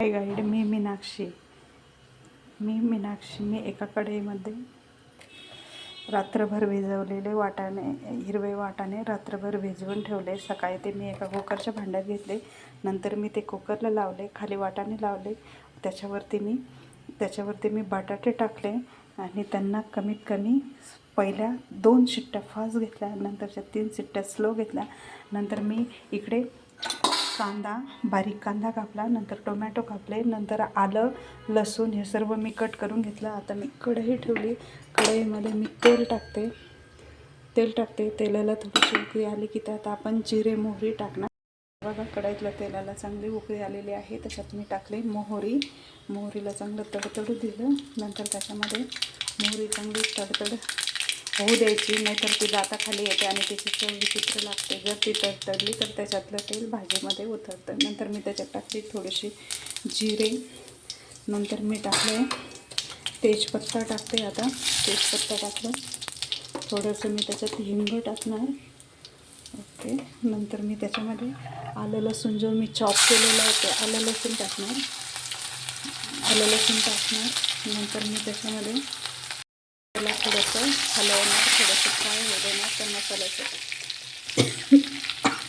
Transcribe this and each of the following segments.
हाय guide, मी मीनाक्षी. मी एका कढईमध्ये रात्रभर भिजवलेले वाटाणे, हिरवे वाटाणे रात्रभर भिजवून ठेवले. सकाळी ते मी एका कुकरच्या भांड्यात घेतले. नंतर मी ते कुकरला लावले, खाली वाटाणे लावले. त्याच्यावरती मी बटाटे टाकले आणि त्यांना कमीत कमी पहिल्या 2 शिट्ट्या फास्ट घेतल्या, नंतरच्या 3 शिट्ट्या स्लो घेतल्या. नंतर मी इकडे बारीक कांदा कापला, नंतर टोमॅटो कापले, नंतर आलं लसूण हे सर्व मी कट करून घेतलं. आता मी कढई ठेवली. कढईमध्ये मी तेल टाकते. तेलाला थोडीशी उकळी आली की त्यात आपण जिरे मोहरी टाकणार. बघा, कढईतल्या तेलाला चांगली उकळी आलेली आहे. त्याच्यात मी टाकले मोहरीला चांगलं तडतडू दिलं. नंतर त्याच्यामध्ये मोहरी चांगली तडतड होऊ द्यायची, नाहीतर ती दाताखाली येते आणि त्याची चव विचित्र लागते. जर ती तडतडली तर त्याच्यातलं तेल भाजीमध्ये उतरतं. नंतर मी त्याच्यात टाकली थोडीशी जिरे. नंतर मी टाकले तेजपत्ता टाकते. आता तेजपत्ता टाकलं. थोडंसं मी त्याच्यात हिंग टाकणार. ओके. नंतर मी त्याच्यामध्ये आलं लसूण जो मी चॉप केलेलं होतं आलं लसूण टाकणार. नंतर मी त्याच्यामध्ये त्याला थोडंसं हलवणार, थोडंसं फ्राय होऊ देणार. तर मसाल्याचं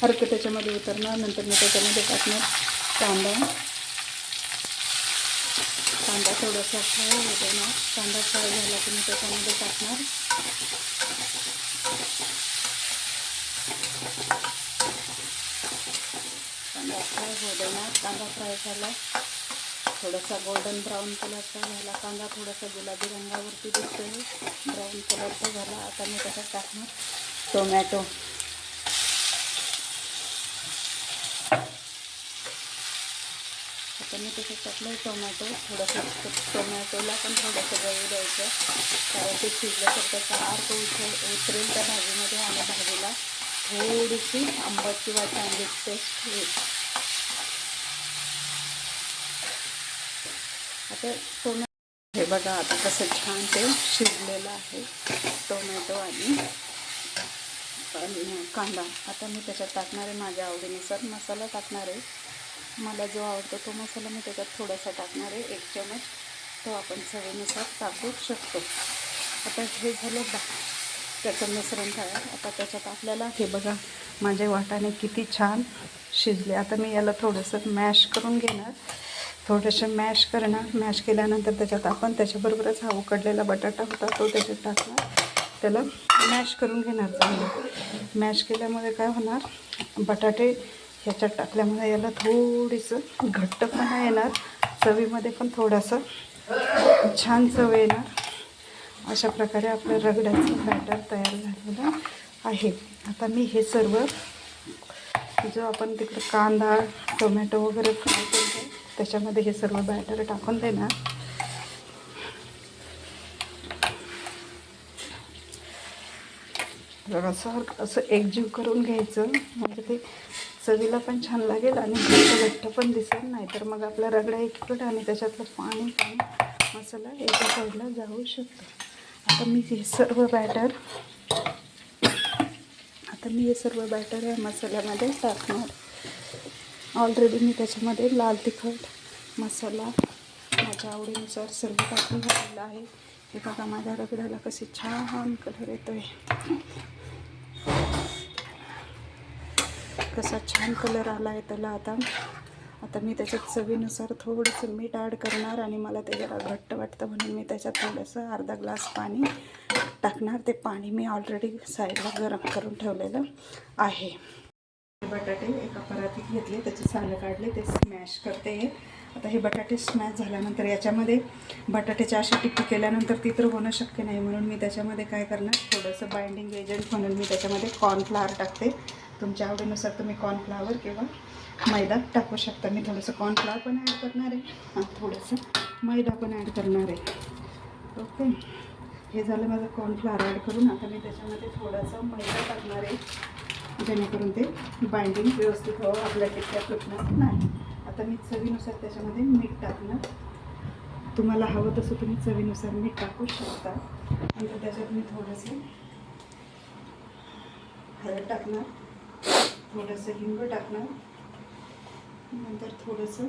अर्क त्याच्यामध्ये उतरणार. नंतर मी त्याच्यामध्ये टाकणार कांदा थोडासा फ्राय होऊ देणार. कांदा फ्राय झाला की मी त्याच्यामध्ये टाकणार कांदा फ्राय होऊ देणार. कांदा फ्राय झाला, थोडासा गोल्डन ब्राऊन कलरचा झाला कांदा, थोडासा गुलाबी रंगावरती दिसतोय, ब्राऊन कलरचा झाला. आता मी त्याच्यात टाकणार टोमॅटो. आता मी त्याच्यात टाकलं टोमॅटो. टोमॅटोला पण थोडंसं गळू द्यायचं, कारण ते शिजलं तर त्याचा अर्क उतरेल त्या भाजीमध्ये आणि भाजीला थोडीशी आंबट किंवा चांगली टेस्ट येईल. आता टोमॅटो हे बघा, आता कसं छान ते शिजलेलं आहे टोमॅटो आणि कांदा. आता मी त्याच्यात टाकणार आहे माझ्या आवडीनुसार मसाला टाकणार आहे. मला जो आवडतो तो मसाला मी त्याच्यात थोडासा टाकणार आहे, 1 चमच. तो आपण चवीनुसार टाकू शकतो. आता हे झालं त्याचं मिश्रण तयार. आता त्याच्यात आपल्याला हे बघा, माझे वाटाणे किती छान शिजले. आता मी याला थोडंसं मॅश करून घेणार. मॅश केल्यानंतर त्याच्यात आपण त्याच्याबरोबरच हा उकडलेला बटाटा होता तो त्याच्यात टाकणार. त्याला मॅश करून घेणार. चांगलं मॅश केल्यामुळे काय होणार, बटाटे ह्याच्यात टाकल्यामुळे याला थोडीसं घट्टपणा येणार. चवीमध्ये पण थोडंसं छान चव येणार. अशा प्रकारे आपलं रगड्याचं बॅटर तयार झालेलं आहे. आता मी हे सर्व जो आपण तिकडं कांदा टोमॅटो वगैरे फ्राय केलं त्याच्यामध्ये हे सर्व बॅटर टाकून देणार. असं एकजीव करून घ्यायचं, म्हणजे ते चवीला पण छान लागेल आणि घट्ट पण दिसेल. नाही तर मग आपला रगडा एकीकडे आणि त्याच्यातलं पाणी मसाला एका साईडला जाऊ शकतो. आता मी हे सर्व बॅटर या मसाल्यामध्ये टाकणार. ऑलरेडी मी त्याच्यामध्ये लाल तिखट मसाला माझ्या आवडीनुसार सर्व टाकून घातलेला आहे. हे बघा, माझ्या रगड्याला कसे छान कलर येतो आहे, कसा छान कलर आला आहे त्याला. आता मी त्याच्यात चवीनुसार थोडंसं मीठ ॲड करणार आणि मला ते जरा घट्ट वाटतं म्हणून मी त्याच्यात थोडंसं अर्धा ग्लास पाणी टाकणार. ते पाणी मी ऑलरेडी साईडला गरम करून ठेवलेलं आहे. बटाटे एका परातीत घेतले, त्याचे सालं काढले, ते स्मॅश करते. आता हे बटाटे स्मॅश झाल्यानंतर याच्यामध्ये बटाट्याची अशी टिक्की केल्यानंतर ती तर होणं शक्य नाही, म्हणून मी त्याच्यामध्ये काय करणार, थोडंसं बाइंडिंग एजंट म्हणून मी त्याच्यामध्ये कॉर्नफ्लॉवर टाकते. तुमच्या आवडीनुसार तुम्ही कॉर्नफ्लॉवर किंवा मैदा टाकू शकता. मी थोडंसं कॉर्नफ्लॉवर पण ॲड करणार आहे आणि थोडंसं मैदा पण ॲड करणार आहे. ओके. हे झालं माझं कॉर्नफ्लॉवर ॲड करून. आता मी त्याच्यामध्ये थोडासा मैदा टाकणार आहे, जेणेकरून ते बाइंडिंग व्यवस्थित व्हावं, आपल्या टिक्क्या तुटणार नाही. आता मी चवीनुसार त्याच्यामध्ये मीठ टाकणार. तुम्हाला हवं तसं तुम्ही चवीनुसार मीठ टाकू शकता. नंतर त्याच्यात मी थोडंसं हळद टाकणार, थोडंसं हिंग टाकणार, नंतर थोडंसं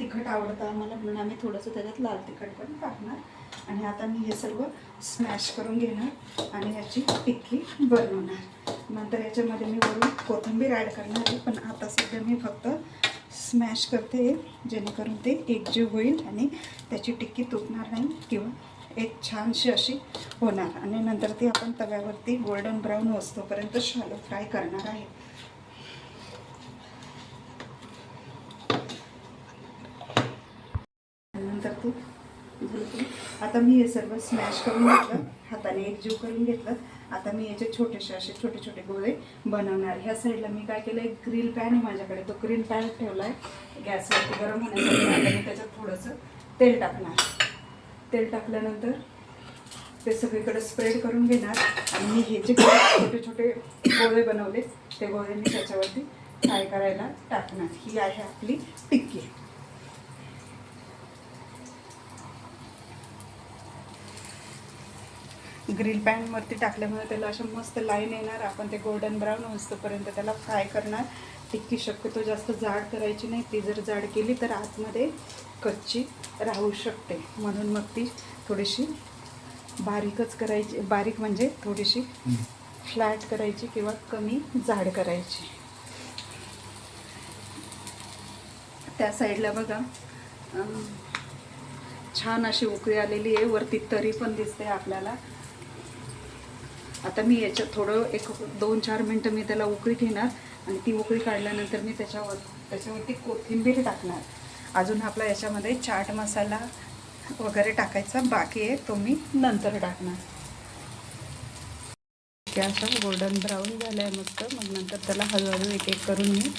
तिखट आवडतं आम्हाला म्हणून आम्ही थोडंसं त्याच्यात लाल तिखट पण टाकणार. आणि आता मी हे सर्व स्मॅश करून घेणार आणि याची टिक्की बनवणार. नंतर याच्यामध्ये मी वरून कोथिंबीर ॲड करणार आहे, पण आता सध्या मी फक्त स्मॅश करते जेणेकरून ते एकजीव होईल आणि त्याची टिक्की तुटणार नाही किंवा एक छानशी अशी होणार. आणि नंतर ती आपण तव्यावरती गोल्डन ब्राऊन होईपर्यंत शॅलो फ्राय करणार आहे. नंतर ती आता मी हे सर्व स्मॅश करून घेतलं, हाताने एकजीव करून घेतलं. आता मी याचे छोटेसे असे छोटे छोटे गोळे बनवणार. ह्या साईडला मी काय केलं, एक ग्रिल पॅन आहे माझ्याकडे, तो ग्रिल पॅन ठेवला आहे गॅसवरती गरम होण्यासाठी. आता मी त्याच्यात थोडंसं तेल टाकणार. तेल टाकल्यानंतर ते सगळीकडे स्प्रेड करून घेणार आणि मी हे जे छोटे छोटे गोळे बनवले ते गोळे मी त्याच्यावरती फ्राय करायला टाकणार. ही आहे आपली टिक्की. ग्रिल पॅनवरती टाकल्यामुळे त्याला अशा मस्त लाईन येणार. आपण ते गोल्डन ब्राऊन होईपर्यंत त्याला फ्राय करणार. टिक्की शक्यतो जास्त जाड करायची नाही, ती जर जाड केली तर आतमध्ये कच्ची राहू शकते, म्हणून मग ती थोडीशी बारीकच करायची. बारीक म्हणजे थोडीशी फ्लॅट करायची किंवा कमी जाड करायची. त्या साईडला बघा छान अशी उकळी आलेली आहे, वरती तरी पण दिसते आपल्याला. आता मी याच्यात थोडं एक 2-4 मिनटं मी त्याला उकळी घेणार आणि ती उकळी काढल्यानंतर मी त्याच्यावरती कोथिंबीर टाकणार. अजून आपला याच्यामध्ये चाट मसाला वगैरे टाकायचा बाकी आहे, तो मी नंतर टाकणार. ते असं गोल्डन ब्राऊन झालं आहे मस्त. मग नंतर त्याला हळूहळू एक एक करून मी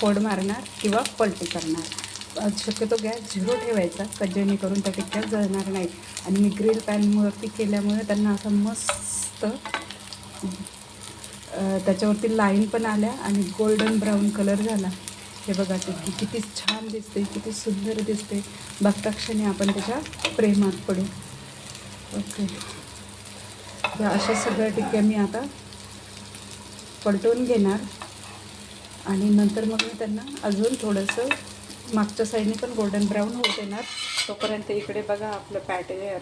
फोड मारणार किंवा पलटी करणार. शक्यतो गॅस 0 ठेवायचा का जेणेकरून त्या टिक्क्या जळणार नाहीत. आणि मी ग्रिल पॅनवरती केल्यामुळे त्यांना असं मस्त त्याच्यावरती लाईन पण आल्या आणि गोल्डन ब्राऊन कलर झाला. हे बघा टिक्की किती छान दिसते, किती सुंदर दिसते. बघता क्षणी आपण त्याच्या प्रेमात पडू. ओके, तर अशा सगळ्या टिक्क्या मी आता पलटवून घेणार आणि नंतर मग मी त्यांना अजून थोडंसं मागच्या साईडने पण गोल्डन ब्राऊन होत येणार. तोपर्यंत इकडे बघा आपलं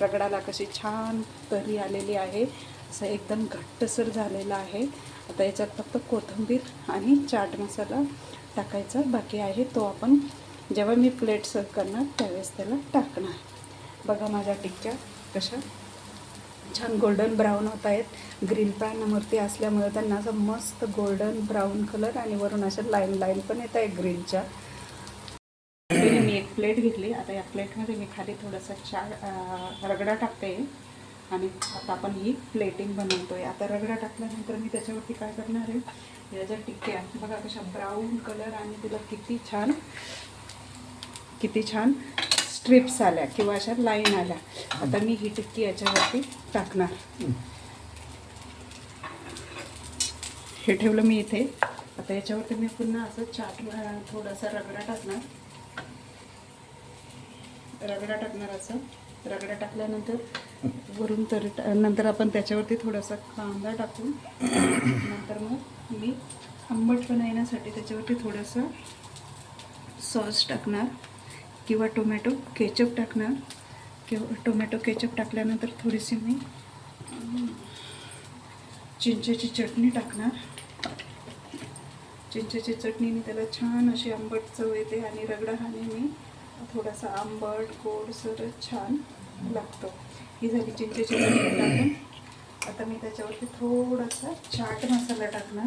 रगडाला कशी छान तरी आलेली आहे, असं एकदम घट्टसर झालेलं आहे. आता याच्यात फक्त कोथिंबीर आणि चाट मसाला टाकायचा बाकी आहे, तो आपण जेव्हा मी प्लेट सर्व करणार त्यावेळेस त्याला टाकणार. बघा माझ्या टिक्क्या कशा छान गोल्डन ब्राऊन होत आहेत. ग्रिल पॅनवरती असल्यामुळे त्यांना असं मस्त गोल्डन ब्राऊन कलर आणि वरून अशा लाईन पण येत आहे ग्रिलच्या. मी एक प्लेट घेतली. आता या प्लेटमध्ये मी खाली थोडासा रगडा टाकते आणि आता आपण ही प्लेटिंग बनवतोय. आता रगडा टाकल्यानंतर मी त्याच्यावरती काय करणार आहे, या ज्या टिक्क्या बघा कशा ब्राऊन कलर आणि तिला किती छान स्ट्रिप्स आल्या किंवा अशा लाईन आल्या. आता मी ही टिक्की याच्यावरती टाकणार. हे ठेवलं मी इथे. आता याच्यावरती मी पुन्हा असं थोडासा रगडा टाकणार असं. रगडा टाकल्यानंतर वरून नंतर आपण त्याच्यावरती थोडासा कांदा टाकून नंतर मग मी आंबटपणा येण्यासाठी त्याच्यावरती थोडंसं सॉस टाकणार किंवा टोमॅटो केचप टाकणार. किंवा टोमॅटो केचप टाकल्यानंतर थोडीशी मी चिंचेची चटणी टाकणार. चिंचेची चटणीने त्याला छान अशी आंबट चव येते आणि रगडा हा नेहमी थोडासा आंबट गोडसर छान लागतो. ही झाली चिंचेची चटणी टाकून. आता मी त्याच्यावरती थोडासा चाट मसाला टाकणार.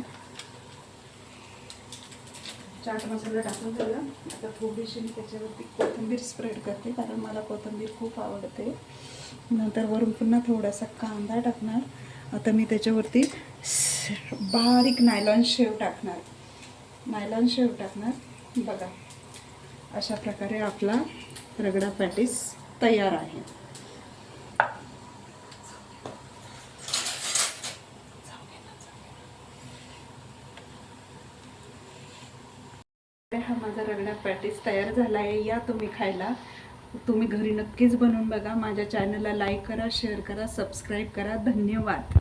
चाट मसाला टाकून झाला. आता थोडीशी मी त्याच्यावरती कोथिंबीर स्प्रेड करते कारण मला कोथिंबीर खूप आवडते. नंतर वरून पुन्हा थोडासा कांदा टाकणार. आता मी त्याच्यावरती बारीक नायलॉन शेव टाकणार. बघा अशा प्रकारे आपला रगडा पॅटीस तयार आहे. हा माझा रगडा पॅटीस तयार झाला आहे. या तुम्ही खायला. तुम्ही घरी नक्कीच बनवून बघा. माझ्या चॅनलला लाईक करा, शेअर करा, सबस्क्राईब करा. धन्यवाद.